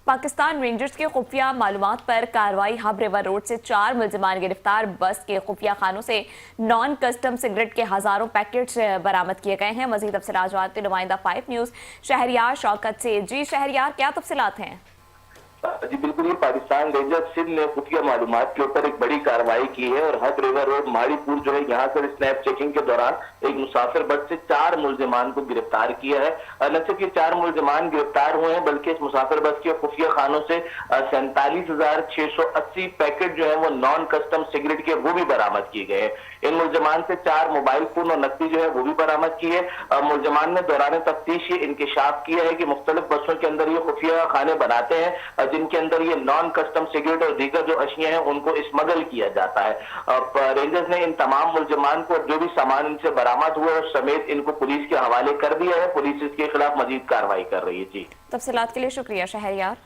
Pakistan rangers के खुफिया मालूमात पर कार्रवाई। हब रिवर रोड से 4 मुलजिमान गिरफ्तार। बस के खुफिया खानों से नॉन कस्टम सिगरेट के हजारों पैकेट्स बरामद किए गए हैं। मजीद तफसीलात जानते नुमाइंदा 5 न्यूज शहरियार शौकत से। जी शहरियार, क्या तफसीलात हैं? जी बिल्कुल, ये पाकिस्तान रेंजर्स सिंध ने खुफिया मालूमात के ऊपर एक बड़ी कार्रवाई की है और हब रिवर रोड माड़ीपुर जो है यहाँ से स्नैप चेकिंग के दौरान एक मुसाफिर बस से 4 मुलजिमान को गिरफ्तार किया है। न सिर्फ ये 4 मुलजिमान गिरफ्तार हुए हैं बल्कि इस मुसाफिर बस के खुफिया खानों से 47,680 पैकेट जो है वो नॉन कस्टम सिगरेट के वो भी बरामद किए गए हैं। इन मुलजिमान से 4 मोबाइल फोन और नकदी जो है वो भी बरामद की है। मुलजिमान ने दौरान तफ्तीश ये इंकशाफ किया है कि मुख्तलिफ बसों के अंदर ये खुफिया खाने बनाते हैं जिनके अंदर ये नॉन कस्टम सिगरेट और दीगर जो अशिया हैं उनको स्मगल किया जाता है। रेंजर्स ने इन तमाम मुलजिमान को जो भी सामान इनसे बरामद हुआ है उस समेत इनको पुलिस के हवाले कर दिया है। पुलिस इसके खिलाफ मजीद कार्रवाई कर रही है। जी तफसीलात के लिए शुक्रिया शहरियार।